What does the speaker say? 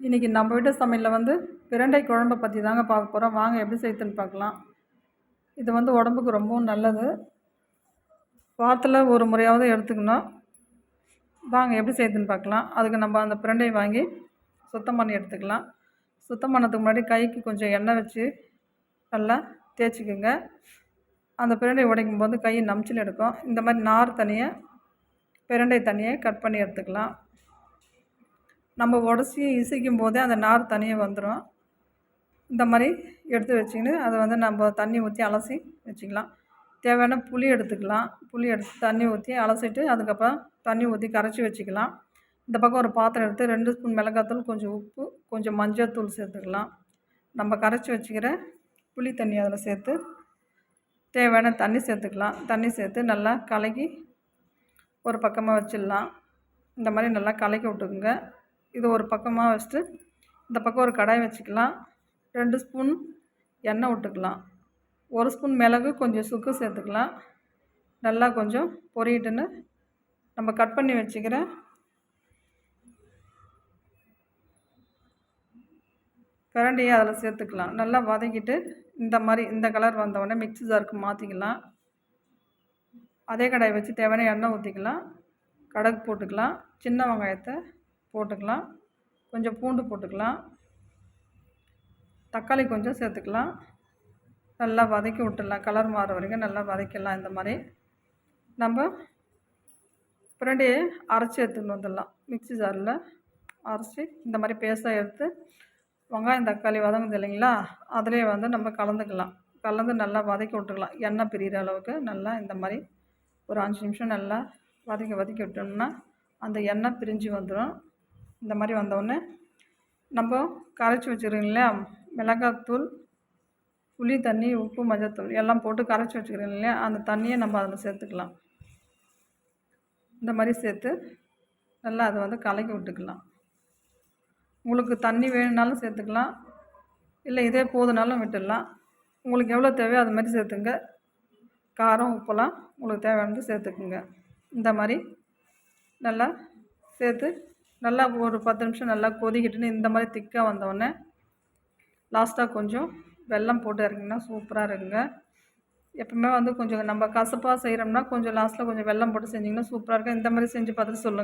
இன்றைக்கி நம்ம வீட்டு சமையலில் வந்து பிரண்டை குழம்பை பற்றி தாங்க பார்க்க போகிறோம். வாங்க எப்படி செய்யுதுன்னு பார்க்கலாம். இது வந்து உடம்புக்கு ரொம்பவும் நல்லது. வாரத்தில் ஒரு முறையாவது எடுத்துக்கணும். வாங்க எப்படி செய்யுதுன்னு பார்க்கலாம். அதுக்கு நம்ம அந்த பிரண்டையை வாங்கி சுத்தம் பண்ணி எடுத்துக்கலாம். சுத்தம் பண்ணதுக்கு முன்னாடி கைக்கு கொஞ்சம் எண்ணெய் வச்சு நல்லா தேய்ச்சிக்கோங்க. அந்த பிரண்டை உடைக்கும் போது கை நமிச்சில் எடுக்கும். இந்த மாதிரி நார் தனியாக பிரண்டை தனியாக கட் பண்ணி எடுத்துக்கலாம். நம்ம உடச்சி இசைக்கும் போதே அந்த நார் தனியாக வந்துடும். இந்த மாதிரி எடுத்து வச்சுக்கின்னு அதை வந்து நம்ம தண்ணி ஊற்றி அலசி வச்சுக்கலாம். தேவையான புளி எடுத்துக்கலாம். புளி எடுத்து தண்ணி ஊற்றி அலசிட்டு அதுக்கப்புறம் தண்ணி ஊற்றி கரைச்சி வச்சுக்கலாம். இந்த பக்கம் ஒரு பாத்திரம் எடுத்து 2 ஸ்பூன் மிளகாத்தூள், கொஞ்சம் உப்பு, கொஞ்சம் மஞ்சள் தூள் சேர்த்துக்கலாம். நம்ம கரைச்சி வச்சுக்கிற புளி தண்ணி அதில் சேர்த்து தேவையான தண்ணி சேர்த்துக்கலாம். தண்ணி சேர்த்து நல்லா கலக்கி ஒரு பக்கமாக வச்சிடலாம். இந்த மாதிரி நல்லா கலக்கி விட்டுக்குங்க. இது ஒரு பக்கமாக வச்சுட்டு இந்த பக்கம் ஒரு கடாய் வச்சுக்கலாம். 2 ஸ்பூன் எண்ணெய் விட்டுக்கலாம். 1 ஸ்பூன் மிளகு, கொஞ்சம் சுக்கு சேர்த்துக்கலாம். நல்லா கொஞ்சம் பொரியிட்டுன்னு நம்ம கட் பண்ணி வச்சுக்கிற பிரண்டையை அதில் சேர்த்துக்கலாம். நல்லா வதக்கிட்டு இந்த மாதிரி இந்த கலர் வந்தவுடனே மிக்ஸி ஜாருக்கு மாற்றிக்கலாம். அதே கடாயை வச்சு தேவையான எண்ணெய் ஊற்றிக்கலாம். கடுகு போட்டுக்கலாம். சின்ன வெங்காயத்தை போட்டுக்கலாம். கொஞ்சம் பூண்டு போட்டுக்கலாம். தக்காளி கொஞ்சம் சேர்த்துக்கலாம். நல்லா வதக்கி விட்டுடலாம். கலர் மாறுற வரைக்கும் நல்லா வதக்கிடலாம். இந்த மாதிரி நம்ம பிரண்டையை அரைச்சி எடுத்துன்னு வந்துடலாம். மிக்ஸி ஜாரில் அரைச்சி இந்த மாதிரி பேஸ்ட்டாக எடுத்து வெங்காயம் தக்காளி வதங்குது இல்லைங்களா, அதிலே வந்து நம்ம கலந்துக்கலாம். கலந்து நல்லா வதக்கி விட்டுக்கலாம். எண்ணெய் பிரிகிற அளவுக்கு நல்லா இந்த மாதிரி ஒரு 5 நிமிஷம் நல்லா வதக்கி விட்டோம்னா அந்த எண்ணெய் பிரிஞ்சு வந்துடும். இந்த மாதிரி வந்தோடனே நம்ம கரைச்சி வச்சுக்கிறோம் இல்லையா, மிளகாத்தூள், புளி தண்ணி, உப்பு, மஞ்சள்தூள் எல்லாம் போட்டு கரைச்சி வச்சுக்கிறோம் இல்லையா, அந்த தண்ணியை நம்ம அதில் சேர்த்துக்கலாம். இந்த மாதிரி சேர்த்து நல்லா அதை வந்து கலக்கி விட்டுக்கலாம். உங்களுக்கு தண்ணி வேணும்னாலும் சேர்த்துக்கலாம், இல்லை இதே போதுனாலும் விட்டுடலாம். உங்களுக்கு எவ்வளோ தேவையோ அது மாதிரி சேர்த்துங்க. காரம், உப்பெல்லாம் உங்களுக்கு தேவையானது சேர்த்துக்குங்க. இந்த மாதிரி நல்லா சேர்த்து நல்லா ஒரு 10 நிமிஷம் நல்லா கொதிக்கிட்டுன்னு இந்த மாதிரி திக்காக வந்தோடனே லாஸ்ட்டாக கொஞ்சம் வெல்லம் போட்டு இறங்கினா சூப்பராக இருக்குங்க. எப்பவுமே வந்து கொஞ்சம் நம்ம கசப்பாக செய்கிறோம்னா கொஞ்சம் லாஸ்ட்டில் கொஞ்சம் வெல்லம் போட்டு செஞ்சிங்கன்னா சூப்பராக இருக்கும். இந்த மாதிரி செஞ்சு பார்த்துட்டு சொல்லுங்கள்.